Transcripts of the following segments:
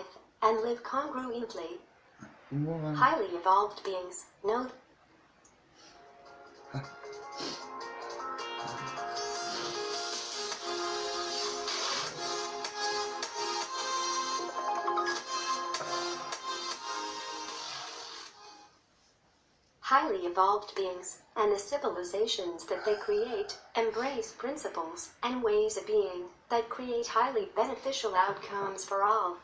life and live congruently. Highly evolved beings know highly evolved beings and the civilizations that they create embrace principles and ways of being that create highly beneficial outcomes for all.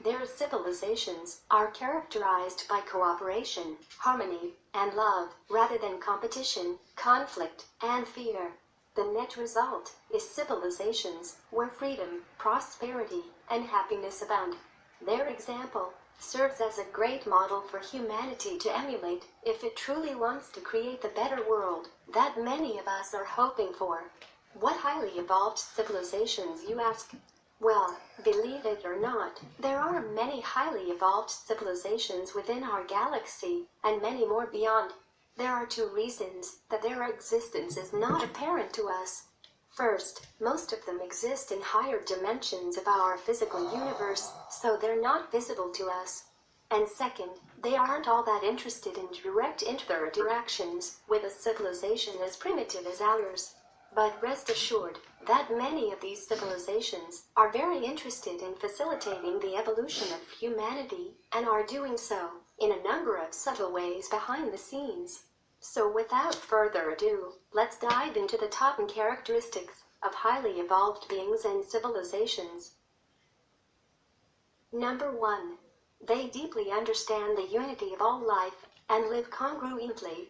Their civilizations are characterized by cooperation, harmony, and love, rather than competition, conflict, and fear. The net result is civilizations where freedom, prosperity, and happiness abound. Their example serves as a great model for humanity to emulate if it truly wants to create the better world that many of us are hoping for. What highly evolved civilizations, you ask? Well, believe it or not, there are many highly evolved civilizations within our galaxy, and many more beyond. There are two reasons that their existence is not apparent to us. First, most of them exist in higher dimensions of our physical universe, so they're not visible to us. And second, they aren't all that interested in direct interactions with a civilization as primitive as ours. But rest assured that many of these civilizations are very interested in facilitating the evolution of humanity and are doing so in a number of subtle ways behind the scenes. So without further ado, let's dive into the top 10 characteristics of highly evolved beings and civilizations. Number 1. They deeply understand the unity of all life and live congruently.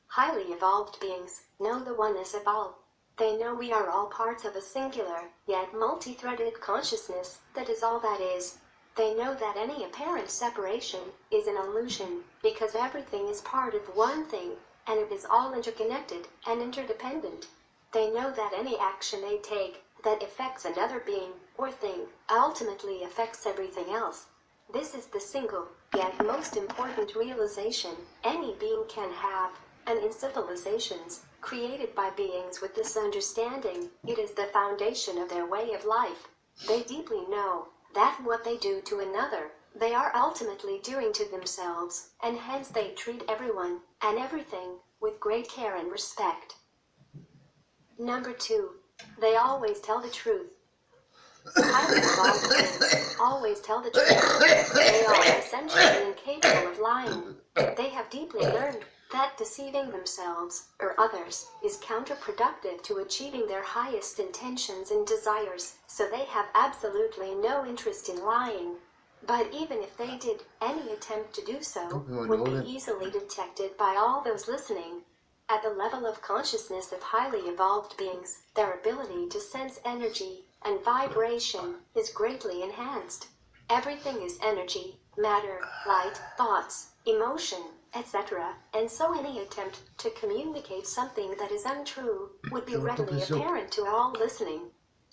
Highly evolved beings know the oneness of all. They know we are all parts of a singular, yet multi-threaded consciousness that is all that is. They know that any apparent separation is an illusion, because everything is part of one thing, and it is all interconnected and interdependent. They know that any action they take that affects another being or thing ultimately affects everything else. This is the single, yet most important realization any being can have, and in civilizations created by beings with this understanding, it is the foundation of their way of life. They deeply know that what they do to another, they are ultimately doing to themselves, and hence they treat everyone and everything with great care and respect. Number 2. They always tell the truth. Highly evolved beings always tell the truth. They are essentially incapable of lying. They have deeply learned that deceiving themselves or others is counterproductive to achieving their highest intentions and desires, so they have absolutely no interest in lying. But even if they did, any attempt to do so would be easily detected by all those listening. At the level of consciousness of highly evolved beings, their ability to sense energy and vibration is greatly enhanced. Everything is energy, matter, light, thoughts, emotion, etc., and so any attempt to communicate something that is untrue would be readily apparent to all listening.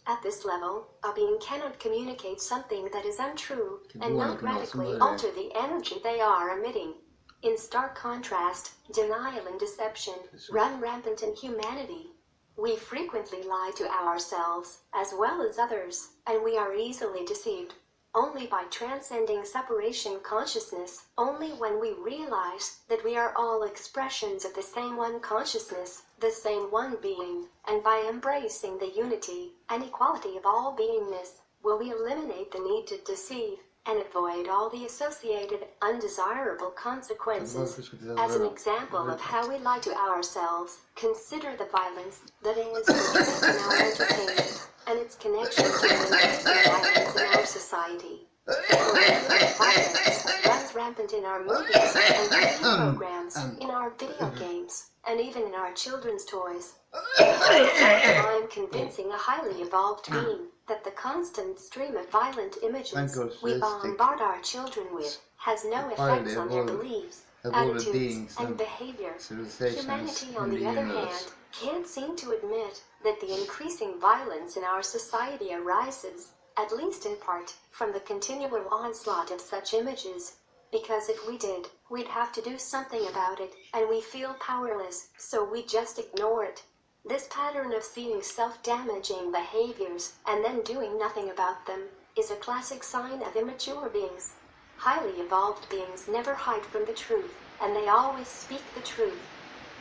At this level, a being cannot communicate something that is untrue and not radically alter the energy they are emitting. In stark contrast, denial and deception run rampant in humanity. We frequently lie to ourselves, as well as others, and we are easily deceived. Only by transcending separation consciousness, only when we realize that we are all expressions of the same one consciousness, the same one being, and by embracing the unity and equality of all beingness, will we eliminate the need to deceive and avoid all the associated undesirable consequences. As an example of how we lie to ourselves, consider the violence that is portrayed in our entertainment and its connection to the increasing violence in our society. Violence runs rampant in our movies and TV programs, in our video games, and even in our children's toys. I am convincing a highly evolved being that the constant stream of violent images we bombard our children with has no effects on their beliefs, attitudes, and behavior. Humanity, on the other hand, can't seem to admit that the increasing violence in our society arises, at least in part, from the continual onslaught of such images. Because if we did, we'd have to do something about it, and we feel powerless, so we just ignore it. This pattern of seeing self-damaging behaviors and then doing nothing about them is a classic sign of immature beings. Highly evolved beings never hide from the truth, and they always speak the truth.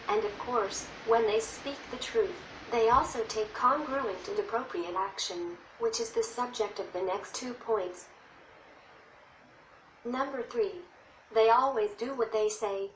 And of course, when they speak the truth, they also take congruent and appropriate action, which is the subject of the next 2 points. Number 3. They always do what they say.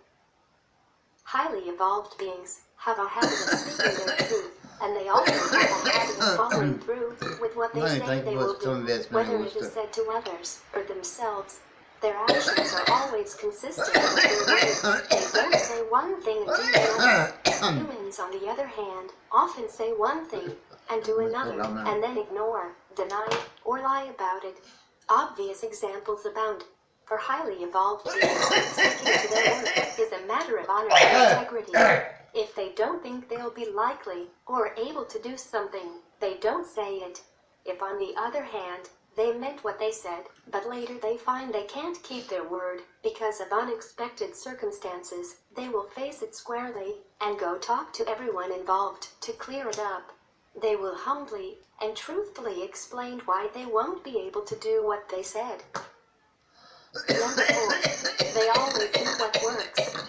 Highly evolved beings have a habit of speaking their truth, and they also have a habit of following through with what they say they will do, whether it is said to others or themselves. Their actions are always consistent with their words. They don't say one thing and do another. Humans, on the other hand, often say one thing and do another, and then ignore, deny, or lie about it. Obvious examples abound. For highly evolved beings, sticking to their word is a matter of honor and integrity. If they don't think they'll be likely or able to do something, they don't say it. If, on the other hand, they meant what they said, but later they find they can't keep their word because of unexpected circumstances, they will face it squarely and go talk to everyone involved to clear it up. They will humbly and truthfully explain why they won't be able to do what they said. Number 4. They always do what works.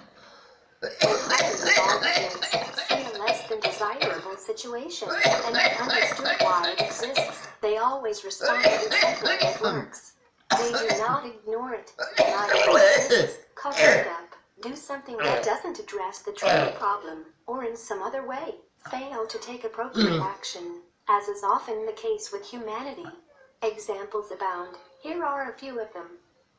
When highly evolved beings see a less than desirable situation and have understood why it exists, they always respond in something that works. They do not ignore it, deny it exists, cover it up, do something that doesn't address the true problem, or in some other way, fail to take appropriate action, as is often the case with humanity. Examples abound. Here are a few of them.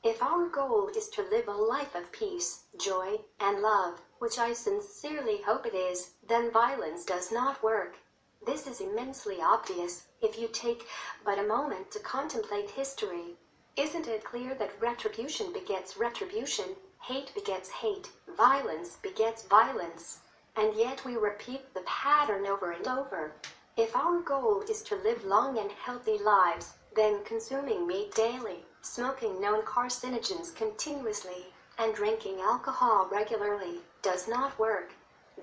If our goal is to live a life of peace, joy, and love, which I sincerely hope it is, then violence does not work. This is immensely obvious if you take but a moment to contemplate history. Isn't it clear that retribution begets retribution, hate begets hate, violence begets violence? And yet we repeat the pattern over and over. If our goal is to live long and healthy lives, then consuming meat daily, smoking known carcinogens continuously, and drinking alcohol regularly does not work.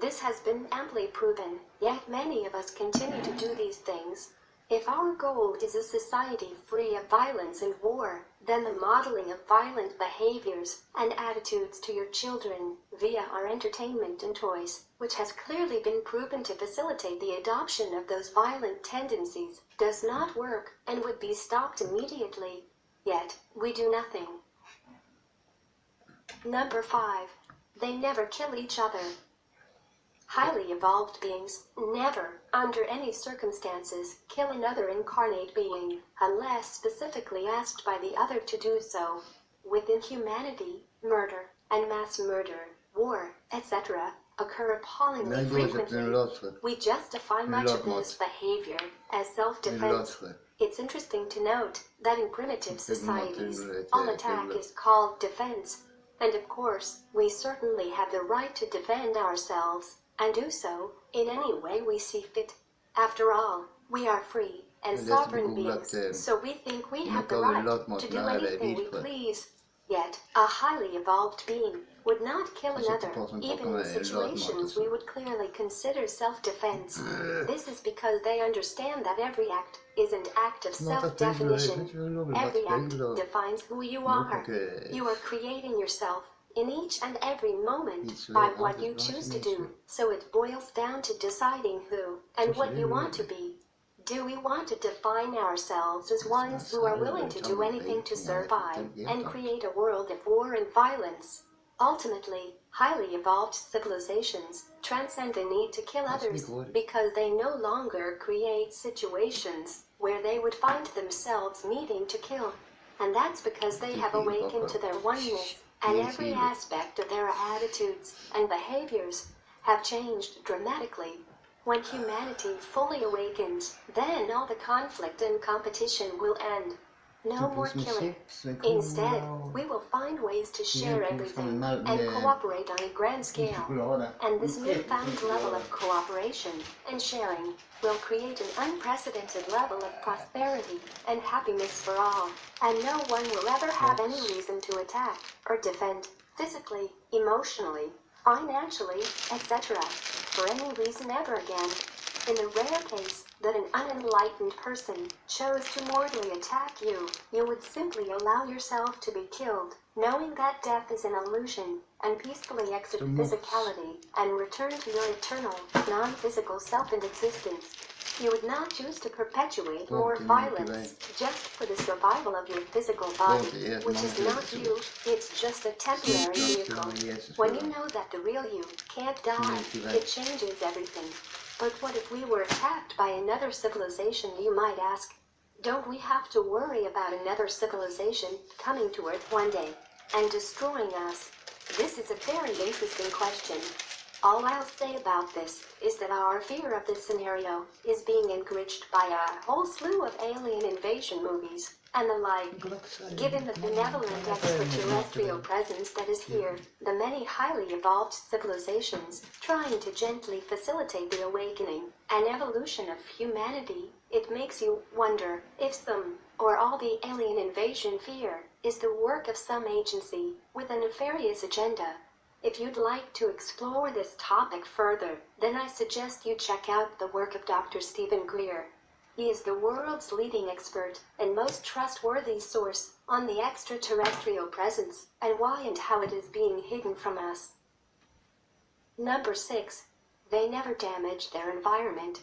This has been amply proven, yet many of us continue to do these things. If our goal is a society free of violence and war, then the modeling of violent behaviors and attitudes to your children via our entertainment and toys, which has clearly been proven to facilitate the adoption of those violent tendencies, does not work and would be stopped immediately. Yet, we do nothing. Number 5. They never kill each other. Highly evolved beings never, under any circumstances, kill another incarnate being, unless specifically asked by the other to do so. Within humanity, murder and mass murder, war, etc., occur appallingly frequently. We justify much of this behavior as self-defense. It's interesting to note that in primitive societies, all attack is called defense. And of course, we certainly have the right to defend ourselves, and do so in any way we see fit. After all, we are free and sovereign beings, so we think we have the right to do anything we please. Yet, a highly evolved being would not kill another, even in situations we would clearly consider self-defense. This is because they understand that every act is an act of self-definition. Every act defines who you are. You are creating yourself in each and every moment by what you choose to do, so it boils down to deciding who and what you want to be. Do we want to define ourselves as ones who are willing to do anything to survive and create a world of war and violence? Ultimately, highly evolved civilizations transcend the need to kill others because they no longer create situations where they would find themselves needing to kill. And that's because they have awakened to their oneness, and every aspect of their attitudes and behaviors have changed dramatically. When humanity fully awakens, then all the conflict and competition will end. No more killing. Instead, we will find ways to share everything and cooperate on a grand scale. And this newfound level of cooperation and sharing will create an unprecedented level of prosperity and happiness for all. And no one will ever have any reason to attack or defend, physically, emotionally, financially, etc., for any reason ever again. In the rare case that an unenlightened person chose to mortally attack you, you would simply allow yourself to be killed, knowing that death is an illusion, and peacefully exit physicality and return to your eternal, non-physical self and existence. You would not choose to perpetuate more violence just for the survival of your physical body, which is not you, it's just a temporary vehicle. When you know that the real you can't die, it changes everything. But what if we were attacked by another civilization, you might ask? Don't we have to worry about another civilization coming to Earth one day and destroying us? This is a very interesting question. All I'll say about this is that our fear of this scenario is being encouraged by a whole slew of alien invasion movies and the like. Given the benevolent extraterrestrial presence that is here, the many highly evolved civilizations trying to gently facilitate the awakening and evolution of humanity, it makes you wonder if some or all the alien invasion fear is the work of some agency with a nefarious agenda. If you'd like to explore this topic further, then I suggest you check out the work of Dr. Stephen Greer. He is the world's leading expert and most trustworthy source on the extraterrestrial presence and why and how it is being hidden from us. Number 6. They never damage their environment.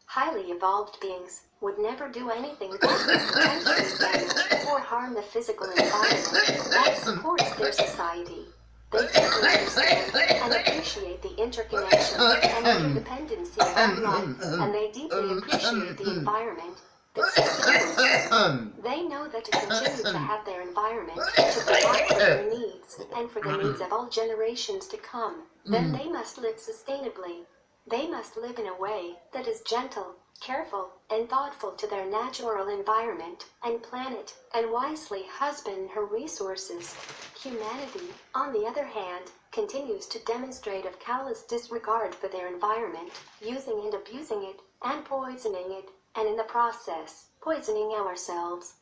Highly evolved beings would never do anything that would potentially damage or harm the physical environment that supports their society. They deeply understand and appreciate the interconnection and interdependency of life, and they deeply appreciate the environment that sustains them. They know that to continue to have their environment to provide for their needs and for the needs of all generations to come, then they must live sustainably. They must live in a way that is gentle, careful, and thoughtful to their natural environment and planet, and wisely husband her resources. Humanity, on the other hand, continues to demonstrate a callous disregard for their environment, using and abusing it, and poisoning it, and in the process, poisoning ourselves.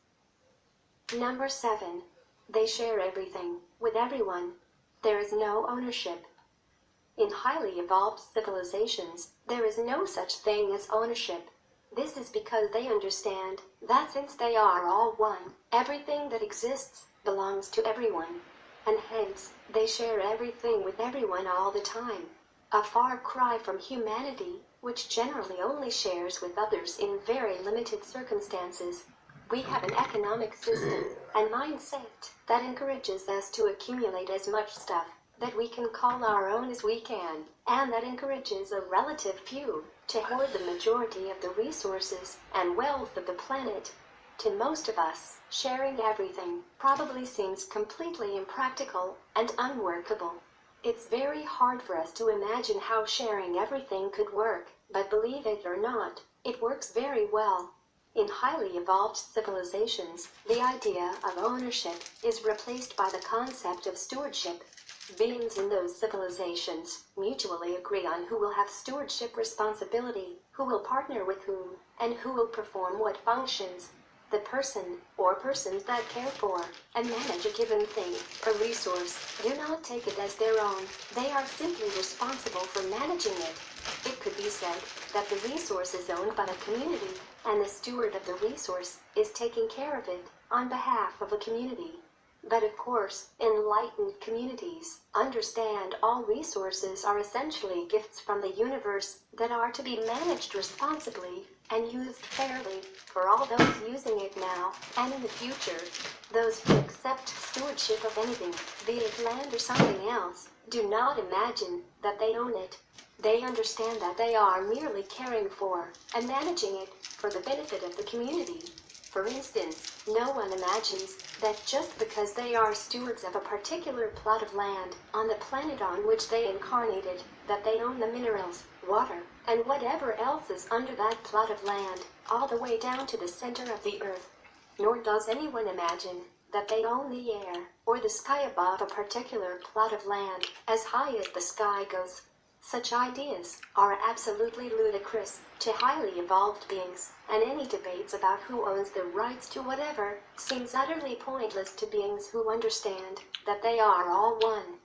Number 7. They share everything with everyone. There is no ownership. In highly evolved civilizations, there is no such thing as ownership. This is because they understand that since they are all one, everything that exists belongs to everyone, and hence, they share everything with everyone all the time. A far cry from humanity, which generally only shares with others in very limited circumstances. We have an economic system and mindset that encourages us to accumulate as much stuff that we can call our own as we can, and that encourages a relative few to hoard the majority of the resources and wealth of the planet. To most of us, sharing everything probably seems completely impractical and unworkable. It's very hard for us to imagine how sharing everything could work, but believe it or not, it works very well. In highly evolved civilizations, the idea of ownership is replaced by the concept of stewardship. Beings in those civilizations mutually agree on who will have stewardship responsibility, who will partner with whom, and who will perform what functions. The person or persons that care for and manage a given thing or resource do not take it as their own. They are simply responsible for managing it. It could be said that the resource is owned by the community, and the steward of the resource is taking care of it on behalf of a community. But of course, enlightened communities understand all resources are essentially gifts from the universe that are to be managed responsibly and used fairly for all those using it now and in the future. Those who accept stewardship of anything, be it land or something else, do not imagine that they own it. They understand that they are merely caring for and managing it for the benefit of the community. For instance, no one imagines that just because they are stewards of a particular plot of land on the planet on which they incarnated, that they own the minerals, water, and whatever else is under that plot of land, all the way down to the center of the earth. Nor does anyone imagine that they own the air or the sky above a particular plot of land, as high as the sky goes. Such ideas are absolutely ludicrous to highly evolved beings, and any debates about who owns the rights to whatever seems utterly pointless to beings who understand that they are all one.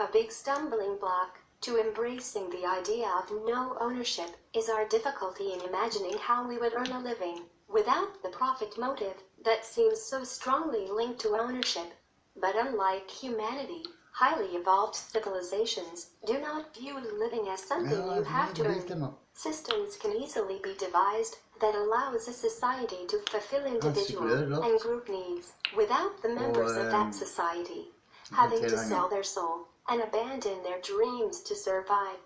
A big stumbling block to embracing the idea of no ownership is our difficulty in imagining how we would earn a living without the profit motive that seems so strongly linked to ownership. But unlike humanity, highly evolved civilizations do not view living as something you have to earn. Systems can easily be devised that allows a society to fulfill individual and group needs without the members of that society having to sell their soul and abandon their dreams to survive.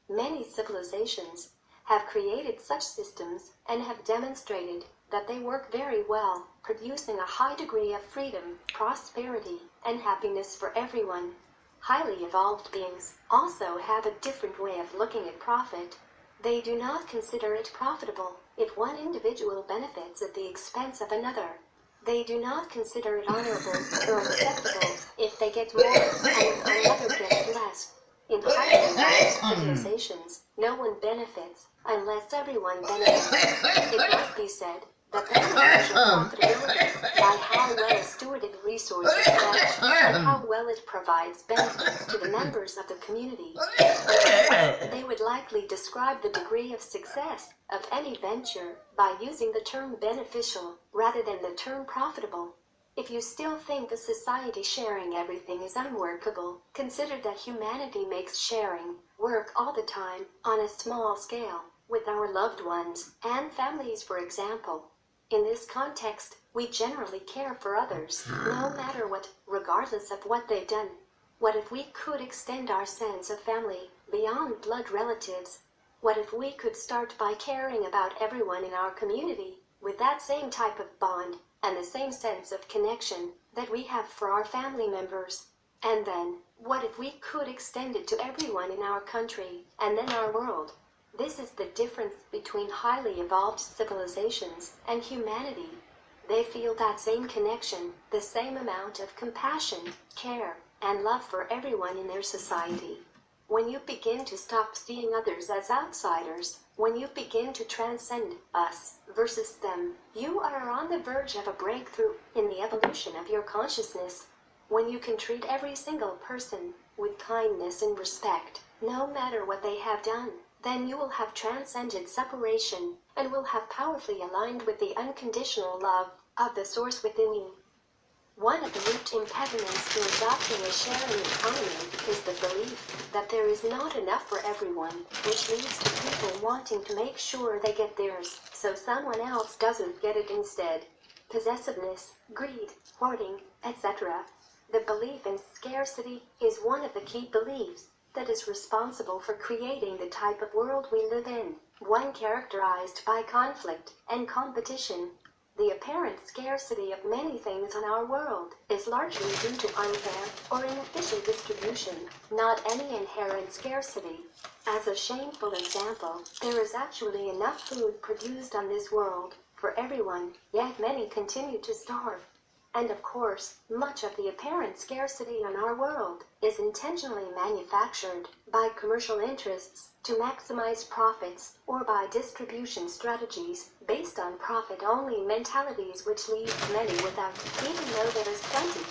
Many civilizations have created such systems and have demonstrated that they work very well, producing a high degree of freedom, prosperity, and happiness for everyone. Highly evolved beings also have a different way of looking at profit. They do not consider it profitable if one individual benefits at the expense of another. They do not consider it honorable or acceptable if they get more and another gets less. In highly evolved civilizations, no one benefits unless everyone benefits. It might be said that they measure profitability by how well a stewarded resource is managed and how well it provides benefits to the members of the community. They would likely describe the degree of success of any venture by using the term beneficial rather than the term profitable. If you still think a society sharing everything is unworkable, consider that humanity makes sharing work all the time on a small scale, with our loved ones and families, for example. In this context, we generally care for others, no matter what, regardless of what they've done. What if we could extend our sense of family beyond blood relatives? What if we could start by caring about everyone in our community with that same type of bond and the same sense of connection that we have for our family members? And then, what if we could extend it to everyone in our country and then our world? This is the difference between highly evolved civilizations and humanity. They feel that same connection, the same amount of compassion, care, and love for everyone in their society. When you begin to stop seeing others as outsiders, when you begin to transcend us versus them, you are on the verge of a breakthrough in the evolution of your consciousness. When you can treat every single person with kindness and respect, no matter what they have done, then you will have transcended separation and will have powerfully aligned with the unconditional love of the source within you. One of the root impediments to adopting a sharing economy is the belief that there is not enough for everyone, which leads to people wanting to make sure they get theirs, so someone else doesn't get it instead. Possessiveness, greed, hoarding, etc. The belief in scarcity is one of the key beliefs that is responsible for creating the type of world we live in, one characterized by conflict and competition. The apparent scarcity of many things in our world is largely due to unfair or inefficient distribution, not any inherent scarcity. As a shameful example, there is actually enough food produced on this world for everyone, yet many continue to starve. And of course, much of the apparent scarcity in our world is intentionally manufactured by commercial interests to maximize profits or by distribution strategies based on profit-only mentalities which leave many without, even though there is plenty.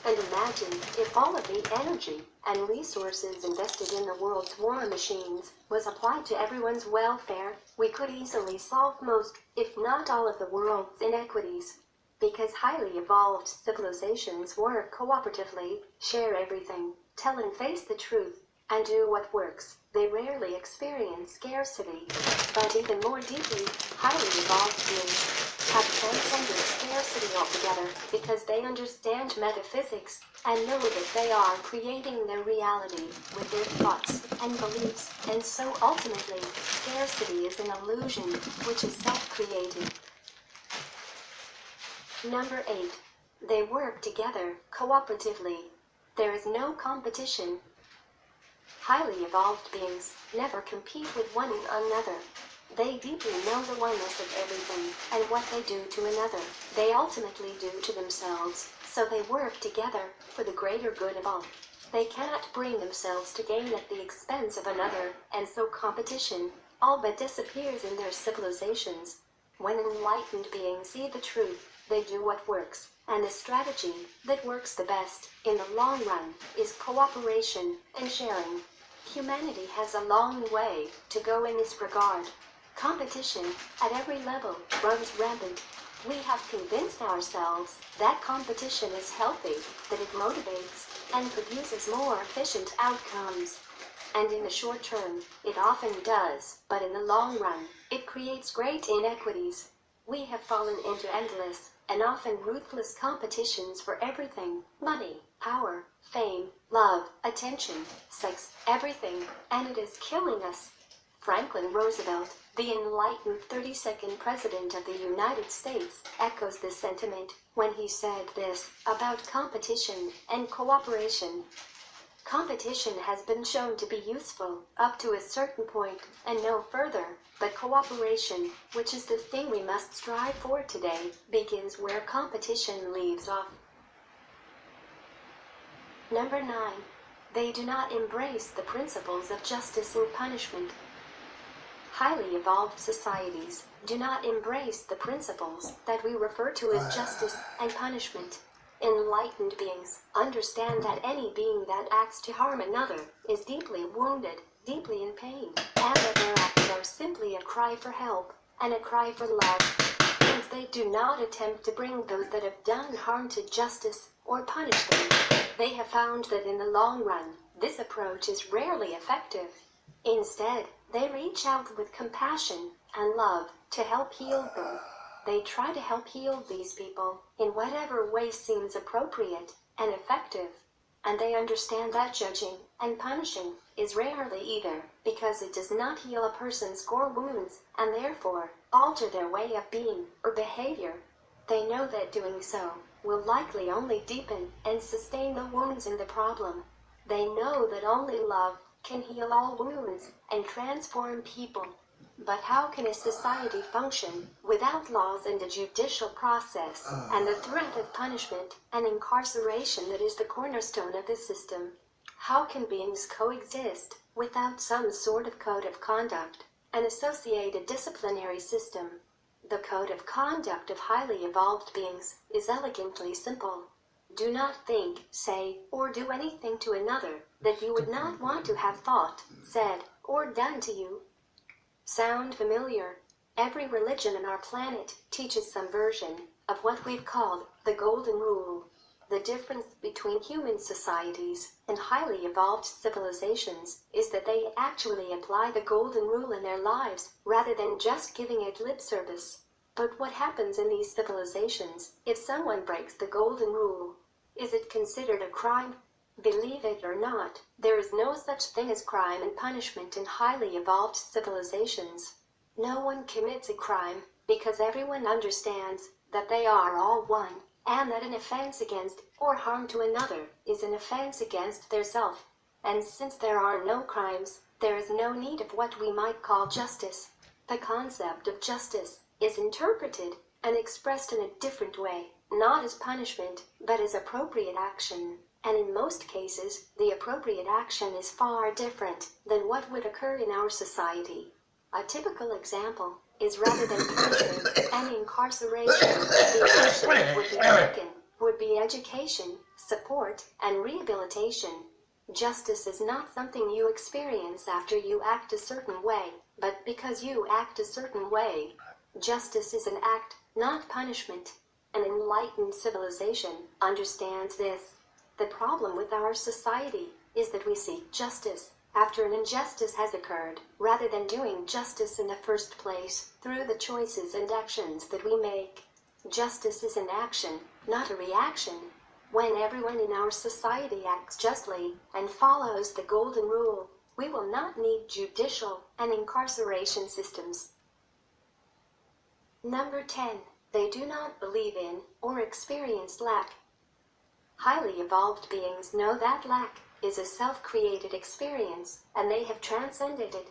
And imagine if all of the energy and resources invested in the world's war machines was applied to everyone's welfare, we could easily solve most, if not all, of the world's inequities. Because highly evolved civilizations work cooperatively, share everything, tell and face the truth, and do what works, they rarely experience scarcity. But even more deeply, highly evolved beings have transcended scarcity altogether because they understand metaphysics and know that they are creating their reality with their thoughts and beliefs, and so ultimately, scarcity is an illusion which is self-created. Number 8. They work together, cooperatively. There is no competition. Highly evolved beings never compete with one another. They deeply know the oneness of everything and what they do to another, they ultimately do to themselves, so they work together for the greater good of all. They cannot bring themselves to gain at the expense of another, and so competition all but disappears in their civilizations. When enlightened beings see the truth, they do what works, and the strategy that works the best in the long run is cooperation and sharing. Humanity has a long way to go in this regard. Competition, at every level, runs rampant. We have convinced ourselves that competition is healthy, that it motivates and produces more efficient outcomes. And in the short term, it often does, but in the long run, it creates great inequities. We have fallen into endless and often ruthless competitions for everything: money, power, fame, love, attention, sex, everything, and it is killing us. Franklin Roosevelt, the enlightened 32nd President of the United States, echoes this sentiment when he said this about competition and cooperation. Competition has been shown to be useful up to a certain point and no further, but cooperation, which is the thing we must strive for today, begins where competition leaves off. Number 9. They do not embrace the principles of justice and punishment. Highly evolved societies do not embrace the principles that we refer to as justice and punishment. Enlightened beings understand that any being that acts to harm another is deeply wounded, deeply in pain, and that their acts are simply a cry for help and a cry for love. Hence they do not attempt to bring those that have done harm to justice or punish them. They have found that in the long run, this approach is rarely effective. Instead, they reach out with compassion and love to help heal them. They try to help heal these people in whatever way seems appropriate and effective. And they understand that judging and punishing is rarely either, because it does not heal a person's core wounds and therefore alter their way of being or behavior. They know that doing so will likely only deepen and sustain the wounds in the problem. They know that only love can heal all wounds and transform people. But how can a society function without laws and a judicial process, and the threat of punishment and incarceration that is the cornerstone of the system? How can beings coexist without some sort of code of conduct, an associated disciplinary system? The code of conduct of highly evolved beings is elegantly simple. Do not think, say, or do anything to another that you would not want to have thought, said, or done to you. Sound familiar? Every religion on our planet teaches some version of what we've called the Golden Rule. The difference between human societies and highly evolved civilizations is that they actually apply the Golden Rule in their lives rather than just giving it lip service. But what happens in these civilizations if someone breaks the Golden Rule? Is it considered a crime? Believe it or not, there is no such thing as crime and punishment in highly evolved civilizations. No one commits a crime because everyone understands that they are all one, and that an offense against or harm to another is an offense against their self. And since there are no crimes, there is no need of what we might call justice. The concept of justice is interpreted and expressed in a different way, not as punishment, but as appropriate action. And in most cases, the appropriate action is far different than what would occur in our society. A typical example is rather than punishment and incarceration, the action that would be taken would be education, support, and rehabilitation. Justice is not something you experience after you act a certain way, but because you act a certain way. Justice is an act, not punishment. An enlightened civilization understands this. The problem with our society is that we seek justice after an injustice has occurred, rather than doing justice in the first place through the choices and actions that we make. Justice is an action, not a reaction. When everyone in our society acts justly and follows the Golden Rule, we will not need judicial and incarceration systems. Number 10. They do not believe in or experience lack. Highly evolved beings know that lack is a self-created experience, and they have transcended it.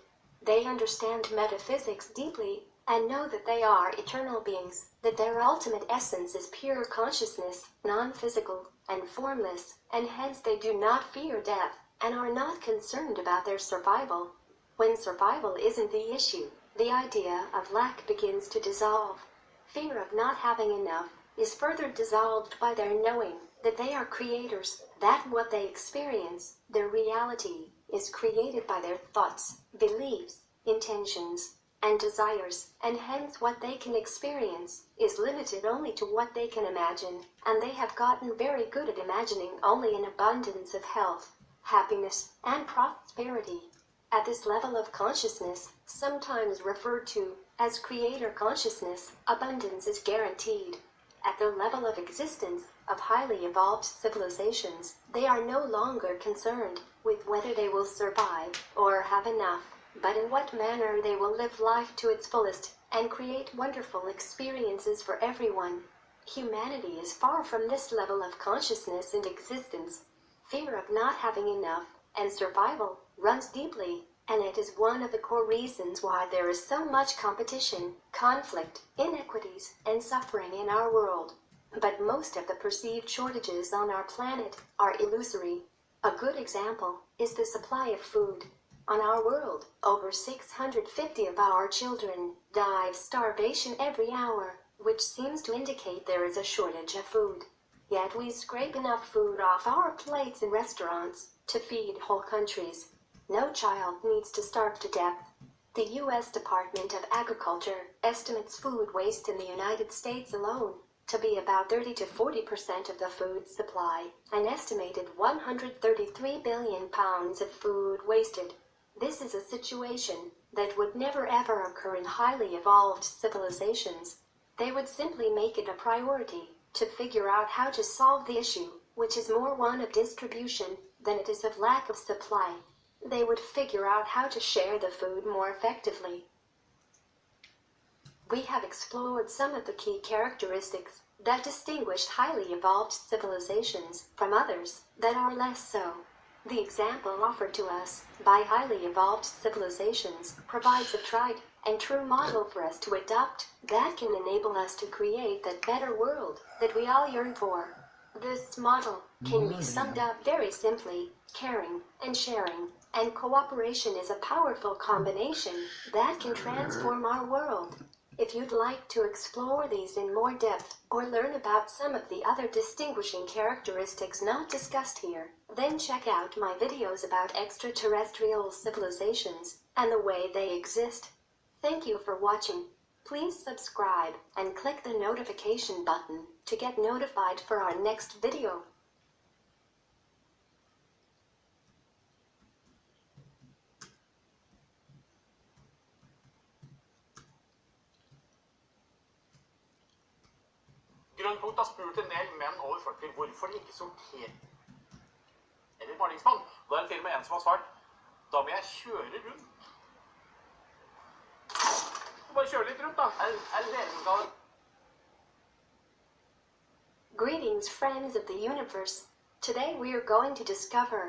They understand metaphysics deeply and know that they are eternal beings, that their ultimate essence is pure consciousness, non-physical and formless, and hence they do not fear death and are not concerned about their survival. When survival isn't the issue, the idea of lack begins to dissolve. Fear of not having enough is further dissolved by their knowing that they are creators, that what they experience, their reality, is created by their thoughts, beliefs, intentions, and desires, and hence what they can experience is limited only to what they can imagine, and they have gotten very good at imagining only an abundance of health, happiness, and prosperity. At this level of consciousness, sometimes referred to as creator consciousness, abundance is guaranteed. At the level of existence of highly evolved civilizations, they are no longer concerned with whether they will survive or have enough, but in what manner they will live life to its fullest and create wonderful experiences for everyone. Humanity is far from this level of consciousness and existence. Fear of not having enough and survival runs deeply, and it is one of the core reasons why there is so much competition, conflict, inequities, and suffering in our world. But most of the perceived shortages on our planet are illusory. A good example is the supply of food. On our world, over 650 of our children die of starvation every hour, which seems to indicate there is a shortage of food. Yet we scrape enough food off our plates in restaurants to feed whole countries. No child needs to starve to death. The U.S. Department of Agriculture estimates food waste in the United States alone to be about 30 to 40% of the food supply, an estimated 133 billion pounds of food wasted. This is a situation that would never ever occur in highly evolved civilizations. They would simply make it a priority to figure out how to solve the issue, which is more one of distribution than it is of lack of supply. They would figure out how to share the food more effectively. We have explored some of the key characteristics that distinguish highly evolved civilizations from others that are less so. The example offered to us by highly evolved civilizations provides a tried and true model for us to adopt that can enable us to create that better world that we all yearn for. This model can be summed up very simply: caring and sharing and cooperation is a powerful combination that can transform our world. If you'd like to explore these in more depth or learn about some of the other distinguishing characteristics not discussed here, then check out my videos about extraterrestrial civilizations and the way they exist. Thank you for watching. Please subscribe and click the notification button to get notified for our next video. Grønnpunkt har spurt en del menn over 40 hvorfor de ikke sorterer eller varningsmann. Da er det til og med en som har svart: da må jeg kjøre rundt. Bare kjøre litt rundt, da. Er det dere som Greetings, friends of the universe. Today we are going to discover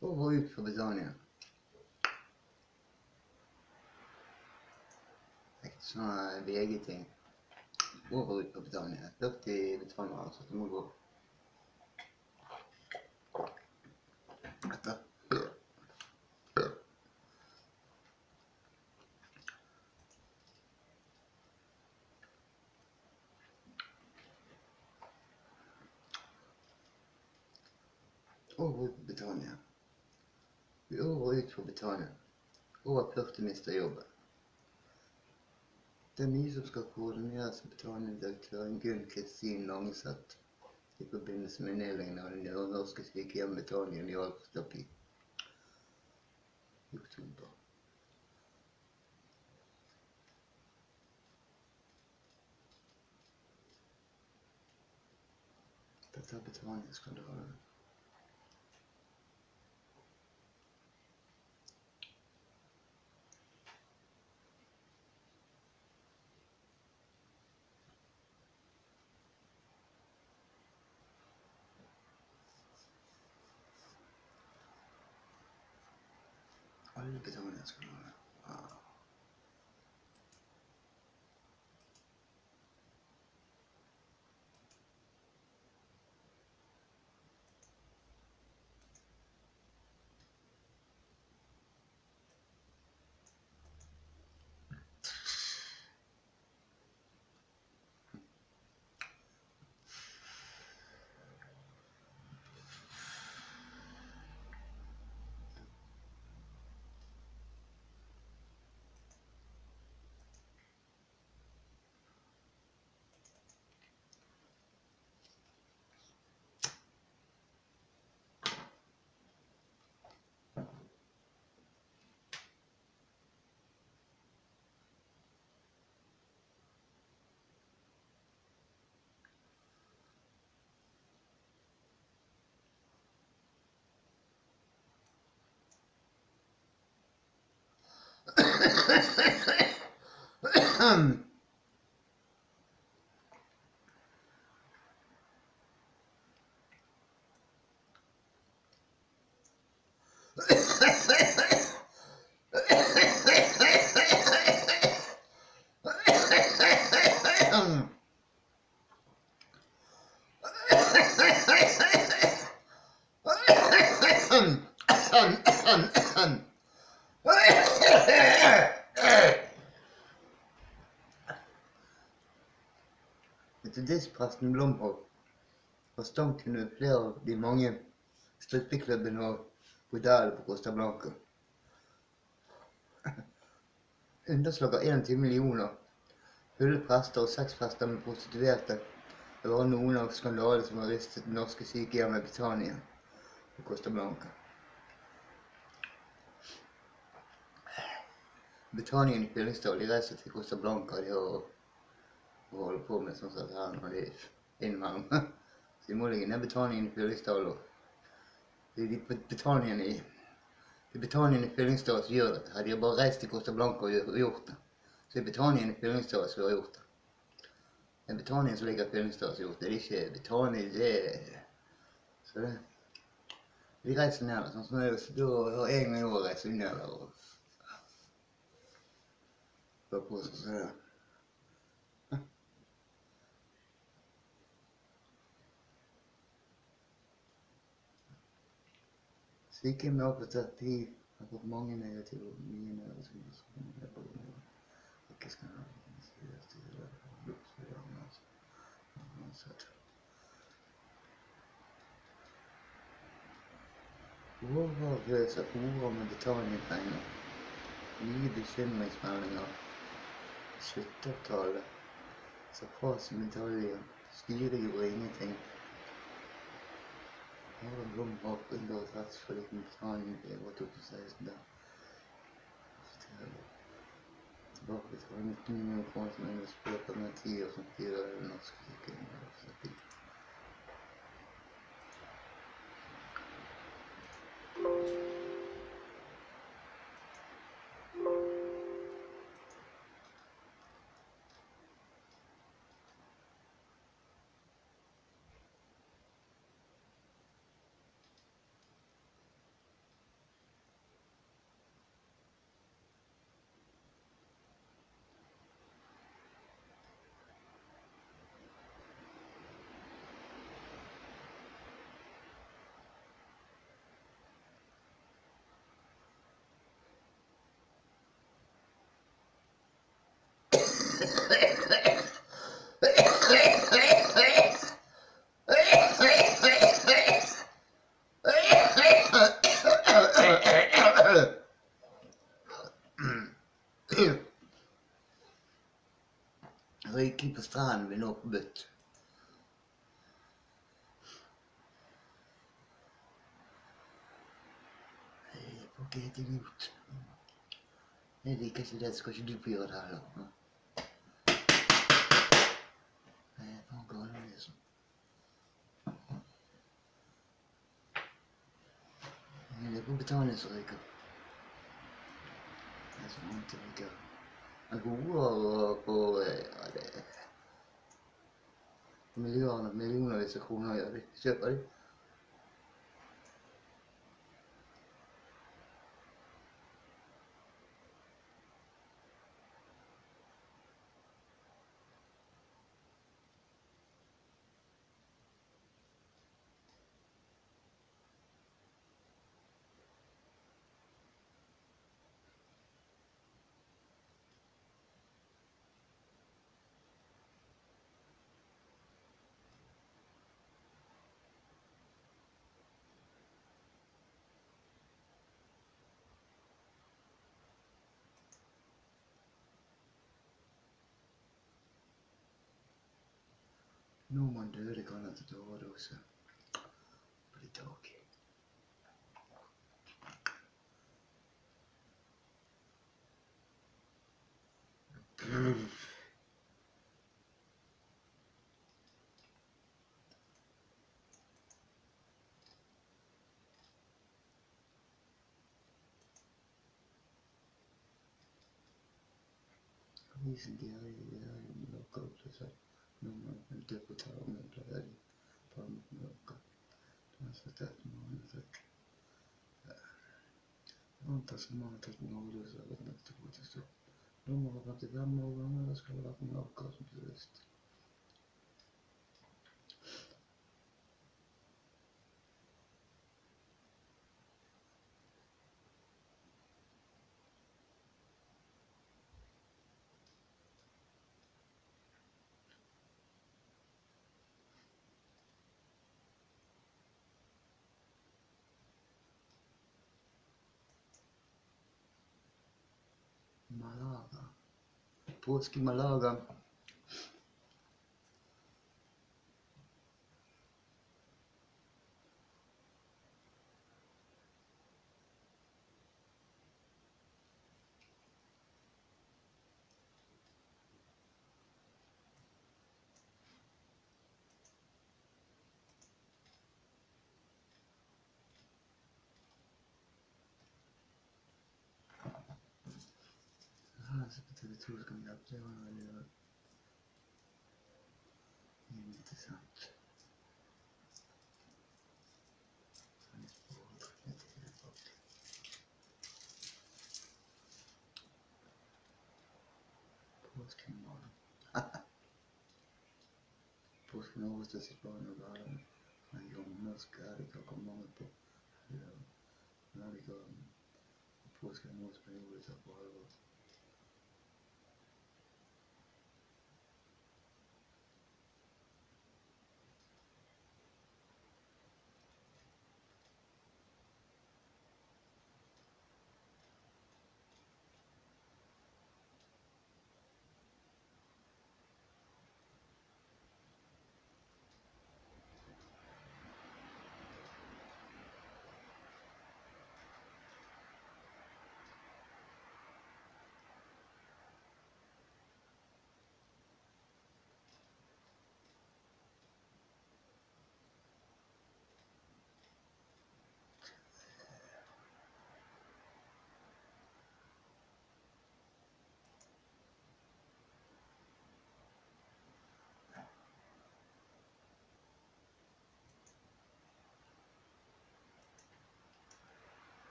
Ut fra Britannia. Sånne VG-ting. Over ut på Britannia. 40 Britannia, altså. Det må gå. Etter. Over ut på Britannia. Vi over ut på Britannia. Over 40 mister jobben. Det er mye som skal koordineres med Britannia-direktøren Gunn Kristin Langseth i forbindelse med nedleggingen av det norske sykehjem Britannia i Alsterby i oktober. Dette er Britannia-skandalen. Alle Britannia-skandalen. Metodistpresten Blomholt var stank under flere av de mange strippeklubbene og bordeller på Costa Blanca. Underslag av 21 millioner fulle prester og 6 prester med prostituerte. Det var noen av skandalene som har ristet det norske sykehjemmet i Britannia på Costa Blanca. Britannia i Fyllingsdal, de reiser til Costa Blanca og holder på med sånn som her når de er innimellom. Så de må ligge ned Britannia i Fyllingsdal og det er Britannia i Fyllingsdal som gjør dette. De har bare reist til Costa Blanca og gjort det. Så det er Britannia i Fyllingsdal som har gjort det. Det er Britannia som ligger i Fyllingsdal som har gjort det. Det er ikke Britannia, det er... Så det... De reiser ned der, sånn som da har jeg med å reise ned der og... på sånn som det. Sykehjem har oppdatert de har fått mange negative og mye negative som er på grunn av ikke skal ha overløse horer med betalingpenger, nye bekymringsmeldinger, sluttavtale, safras medaljer, styret gjorde ingenting. Her var Blomholt under et rettsforlik med Britannia i 2016 der. Tilbake til 19 millioner kroner som enda spiller på den 10 år som styrer det norske sykehjemmet. Røyking på stranden blir nå forbudt. Jeg får ikke helt imot. Jeg liker ikke det, skal ikke du få gjøre det heller. Nei, jeg får gale liksom. Det er på Britannia som røyker. Det er så mange til røyker. Men horer på, ja det er millionervis av kroner gjør de. Kjøper de. Nordmann døde kan etter overdose på de tak. Dicen que hay locos, no me interpretaron en la área para loca. Entonces, antas muodissa kannattuvuudessa. Lumalla katsotaan mulla laskella kun laukausmisesti. Malaga. Puoski Malaga. Se pitää tuuskan läpi ja intressant. Puoskin Malaga. Puoskin Augusta si pone gara. Anche un mascarico con molto. Narico. Puoskin Augusta Augusta poi.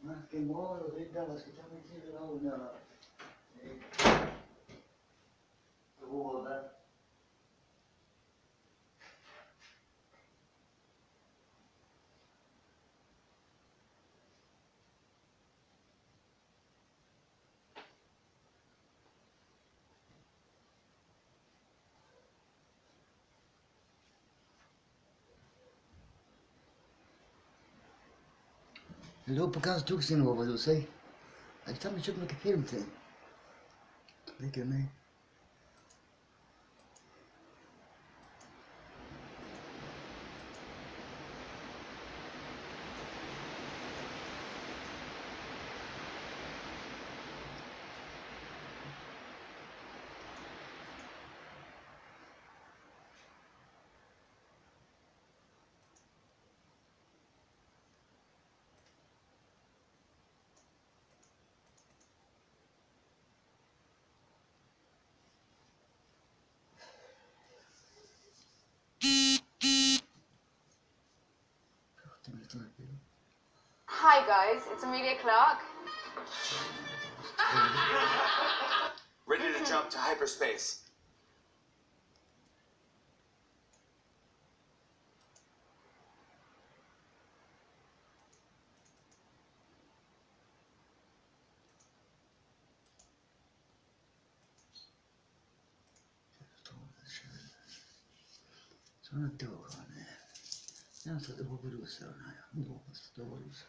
Ma che modo gridava schiacciamo insieme la una. Vuole. Jag låg på ganska tusen år vad du säger. Jag tar mig köpa mycket film till. Det är mig. Hi guys, it's Amelia Clark. Ready to jump to hyperspace. Sono giovane. Non so dove russa, non so dove russa.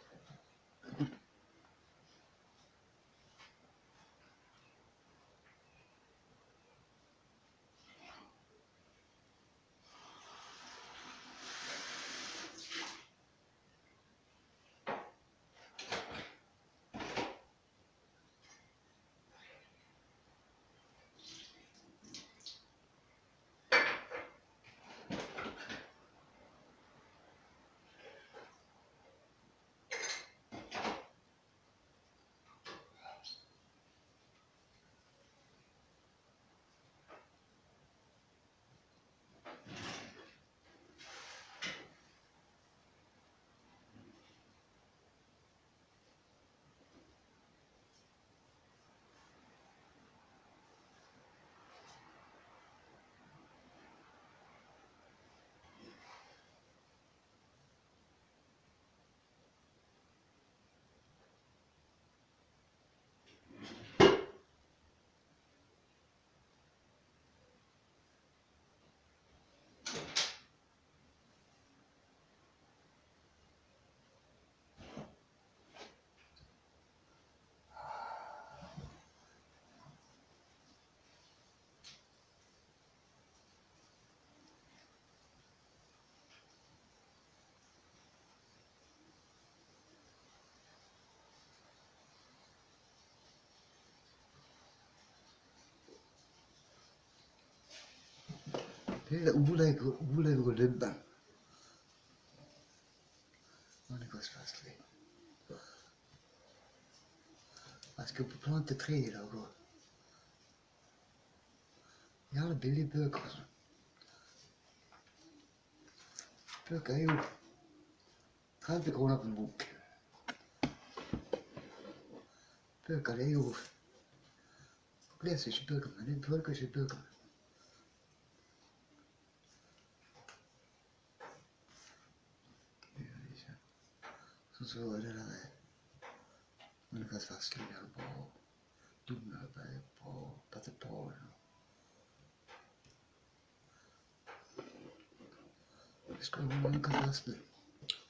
Volevo lebban. Non è così facile. Parce que pour planter träd och jävla billig böcker. Böcker är ju 30 kronor på en bok. Böcker är ju... Jag läser inte böcker, men det tolkar inte böcker. Så är det där. Man är fast fastliggande på dumma på patepar. Det ska man kan fast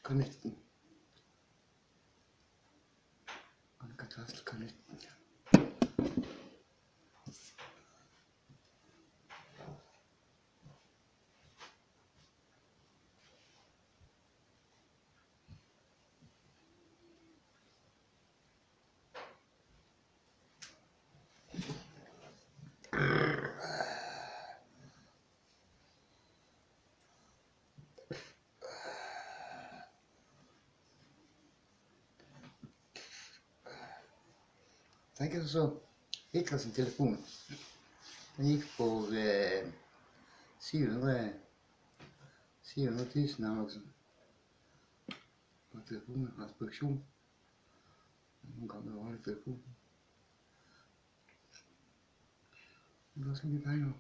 connecten. Man kan fast connecten. Tänk så hittade sin telefon. Den gick på 700 000 eller också. På telefonen, hans produktion. Någon gammal vanlig telefon. Det var så mycket pengar.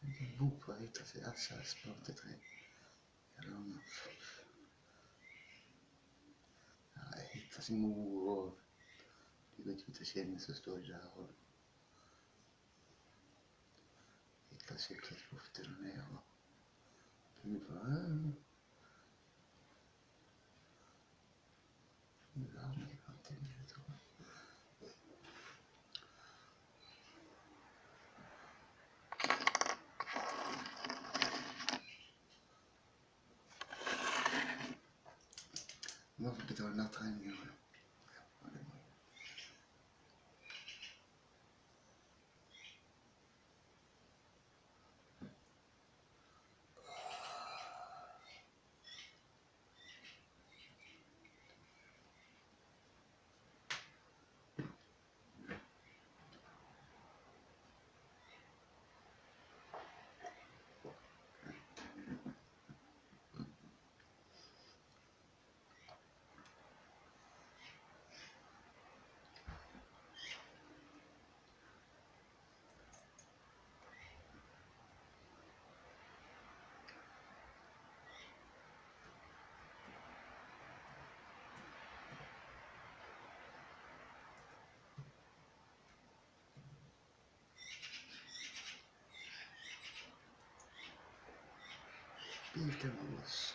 En bok för att hitta sig Assas planteträd. Eller annat. Ja, hitta sin mor och det går inte att känna så står det där och hitta cykelsluften och ner och det bara nu är det någonting jag tror. Man får betala natträkningar. Fikabrus.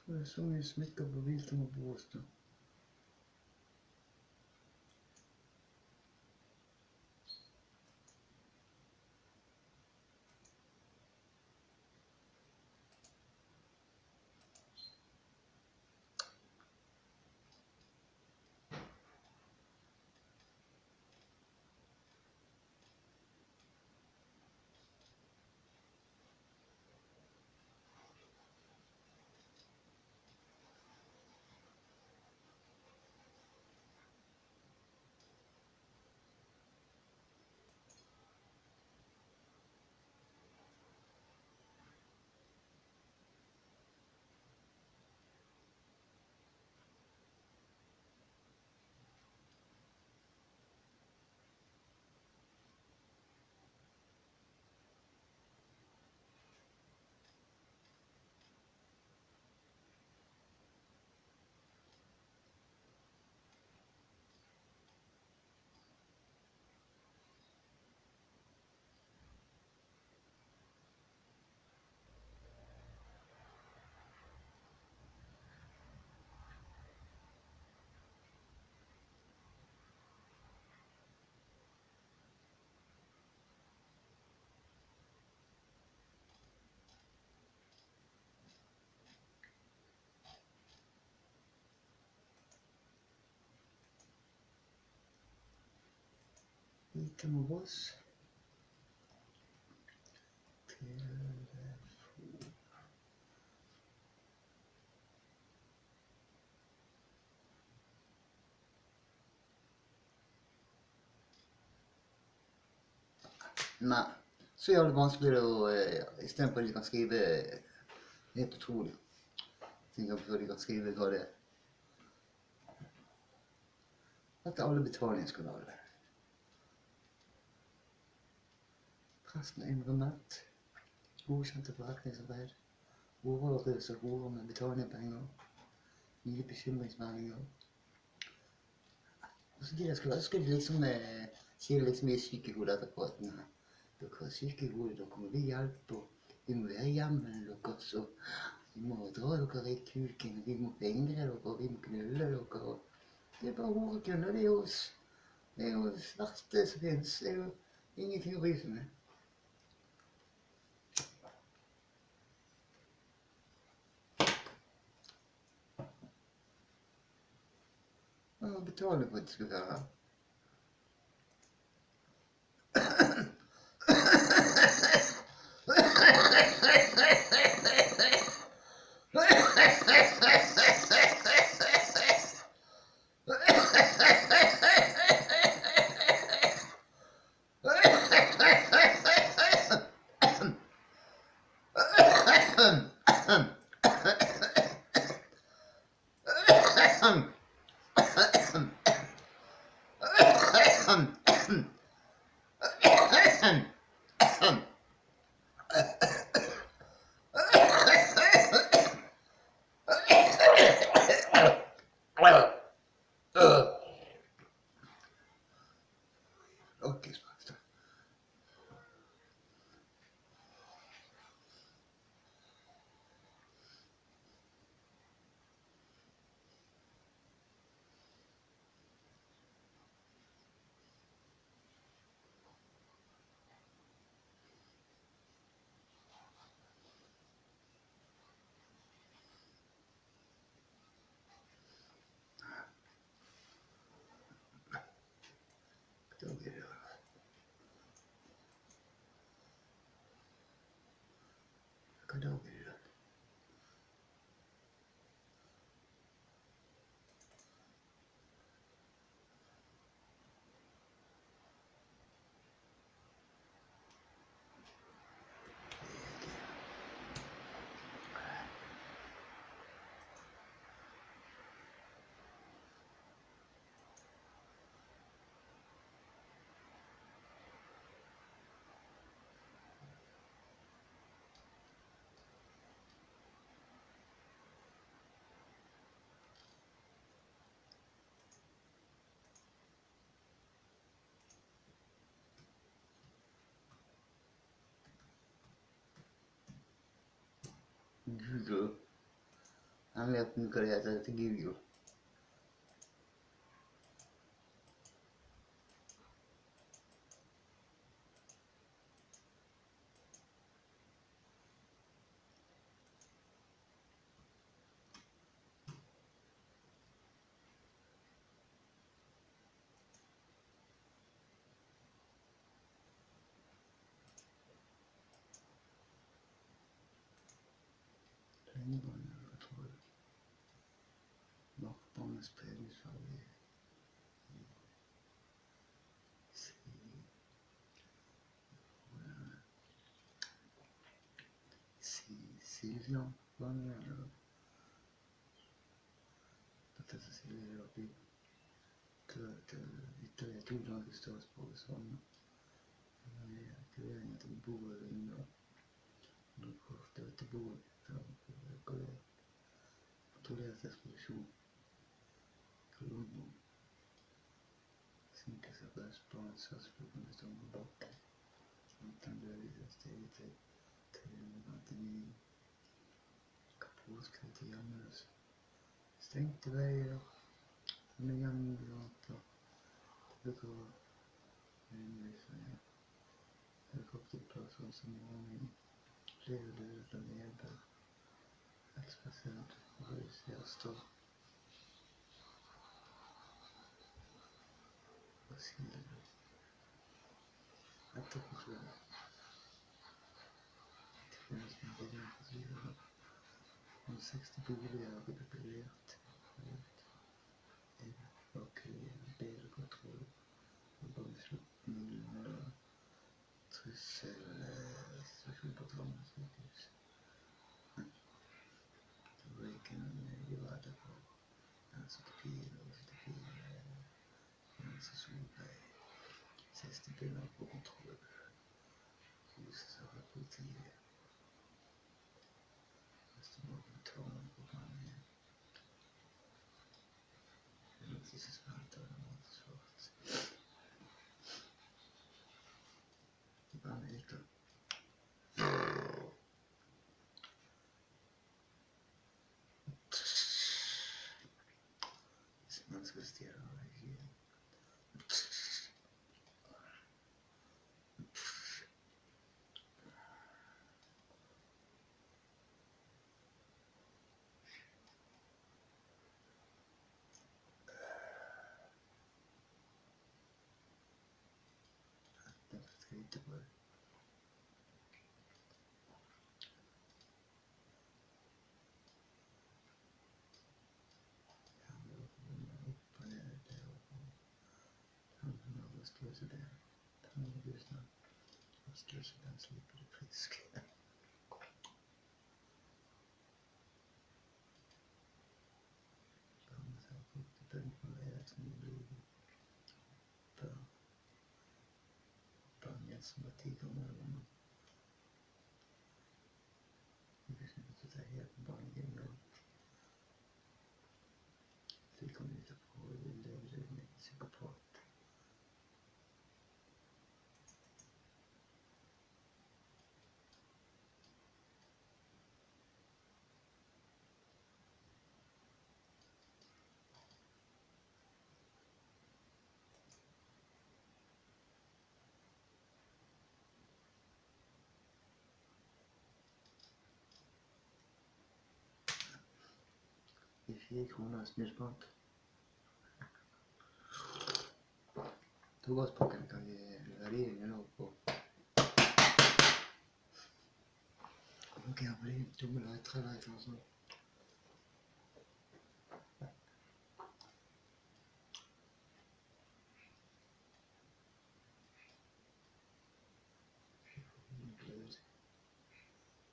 Jag såg en smycka på vilten och båsten. lite med oss. Telefon. Nei, så jævlig vanskelig å i stedet for at de kan skrive helt utrolig. Tenker på at de kan skrive hva det er. At alle betalingskanaler. Presten innrømmet. Godkjente forretningsarbeid. Overrøse horer med betalingpenger. Nye bekymringsmeldinger. Og så skulle de liksom si det liksom i sykehodet etterpå at nei, dere har sykehodet, dere må vi hjelpe, og vi må være hjemme deres, og vi må dra dere i kuken, vi må fingre dere, og vi må knulle dere, og det er bare horekunder, det er oss. Det er jo det verste som finnes, det er jo ingenting å bry seg med. Ja, betaler for at det skal være her. Hva da blir det? Google. Han vet inte vad det heter till Google. Maktens spredningsfarlig. Silja, hva er det? Dette er Silja oppi ytterligere 2 dager statsborger sammen. Aktiveringen til bordet under kortet til bordet. Kontrollert ekspedisjon. Colombo. Sinkelse på Østbanen, Sarsbruggen består på bakken. Anten døde steget til 399. Kapolskritt til hjemløse. Stengte veier. Med hjemmegater. Bruker undervisning. Helikopterplasser som mange. Flere døde til nedbør. Ekspasient. Røys i Astrid. Hva sier du? حتى كنت من 60 populär och populärt och del kontroll och beslutning trivsel på traumsjukhus. Vilken givade på ansotopi, solberg, 60 bilar på kontroll. Huset har politiet. Man ska ställa igen. Jag ska inte på det. Han slipper det frisk. Som var 10 gånger om. Det finns inte så helt vanligt nog. Det kommer inte på det psykopat. Det är 4 kronor snusbart. Tobakspacken kan ge värderingen av på. Man kan bli en tummelajtrallaj och så.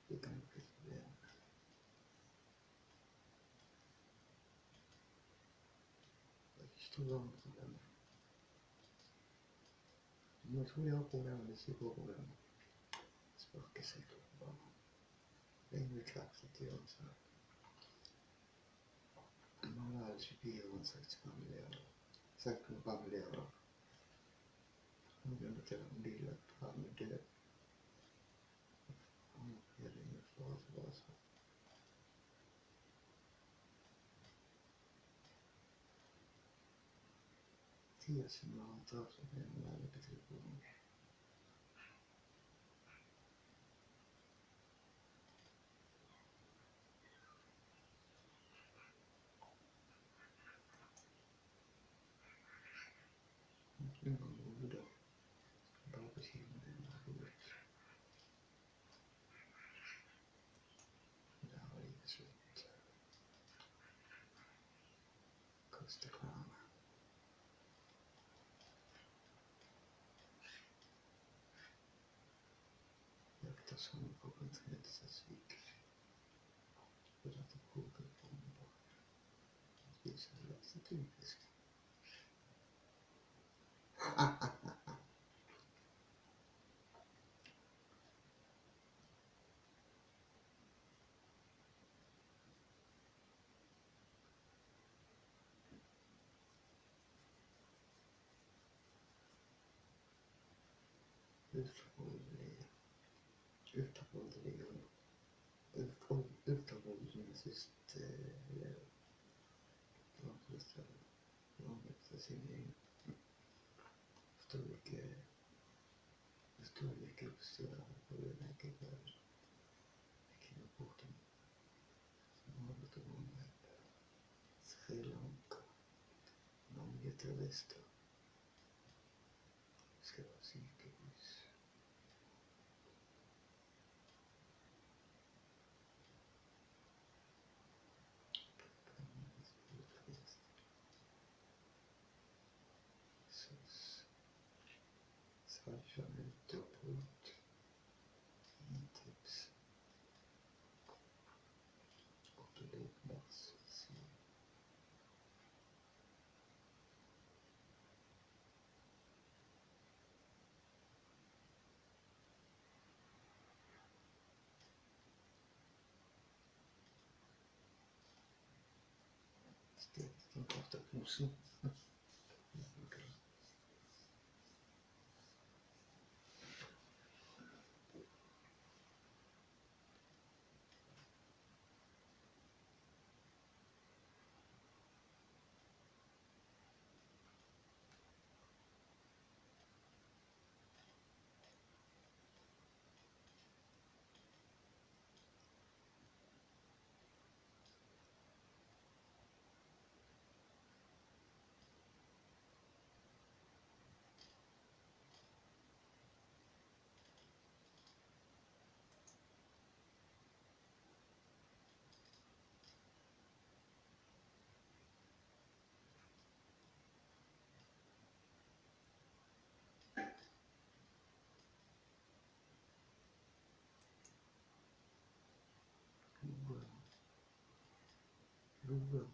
Det kan bli problem. Stora problem. Jag tror jag har problem med psykoproblem. Sparka sig på barn. Längre kraftigt till dem så. Man har 24 år sagt familjerar. Sagt på familjerar. Man glömde till en bild att han är död. Det är ingen fara för bara så. Som har inte haft så med alla betydelser. Nu har vi ordet. Bara beskriva det ordet. Det här var livet slut. Kuststjärna. Jakta som på kontinentsvik. För att det kokar på en bak. Att visa det lägsta typisk. Utanvålden sist för sin egen förstår vilka uppstöra på den här kvar vilken rapporten som har gått igång med Sri Lanka någon heter Väster ska vara psykiskt Svarta ut och punkt. Tips. Och då massor. Den kostar posen. Ruga.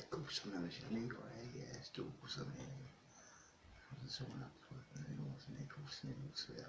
Kossarna med sina ligger är storkossar med sådana på sen är kossan i Sverige.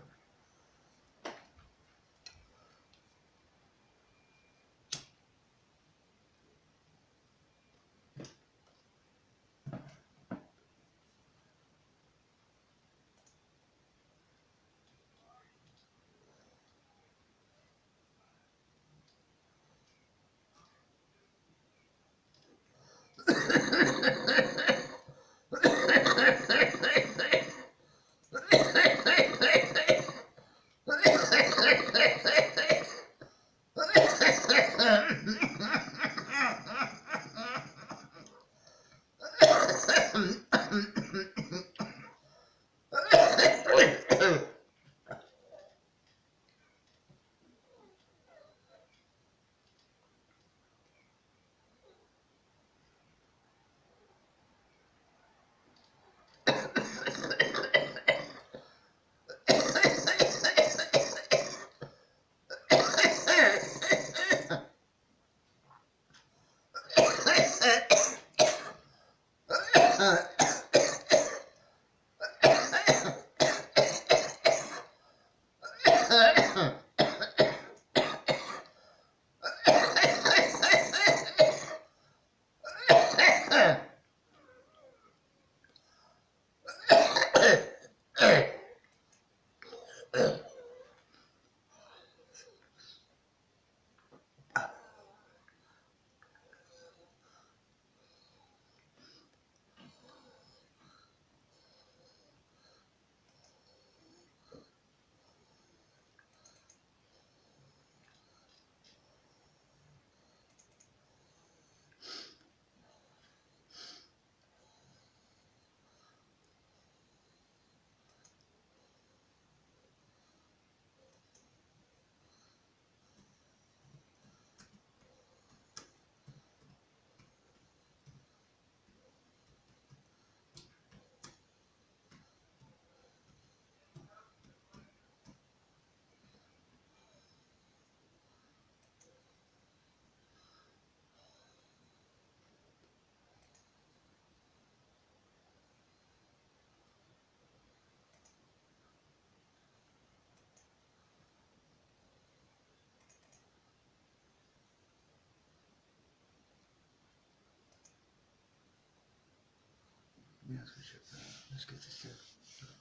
Jag ska köpa, jag ska inte köpa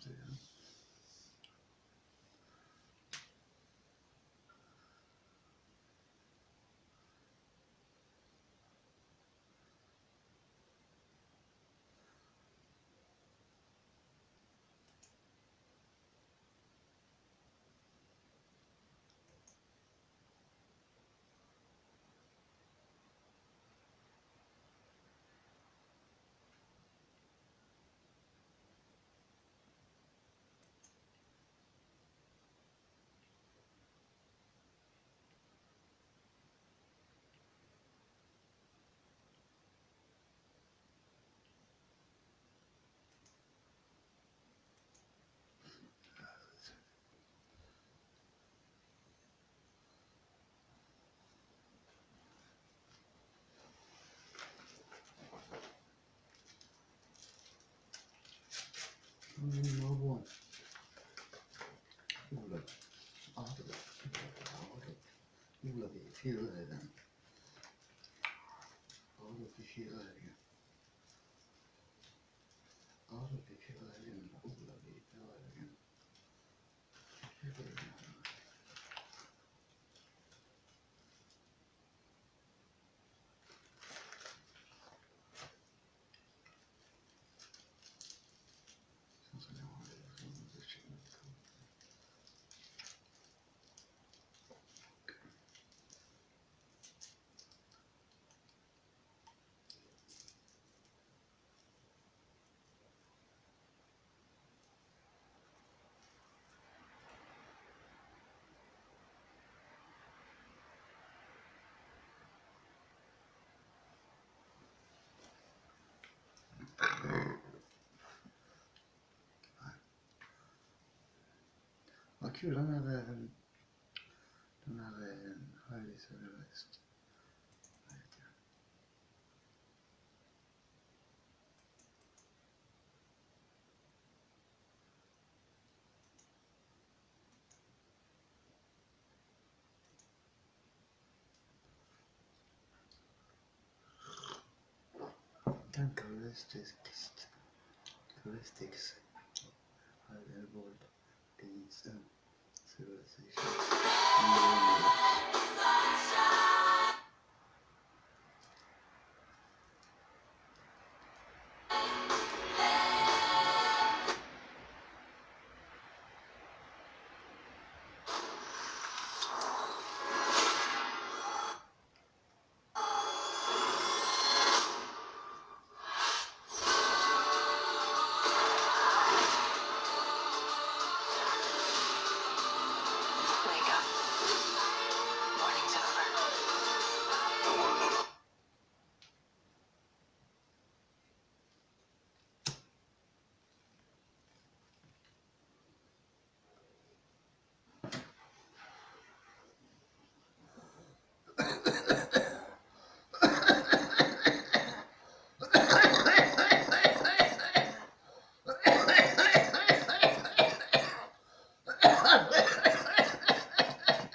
det. Morgon. Ola. Ola vid fjärden. Ola vid fjärden. Ola vid fjärden. Ola vid fjärden. Vad kul den här Harris eller West. Den Charistic's High Level Deeds and Civilization.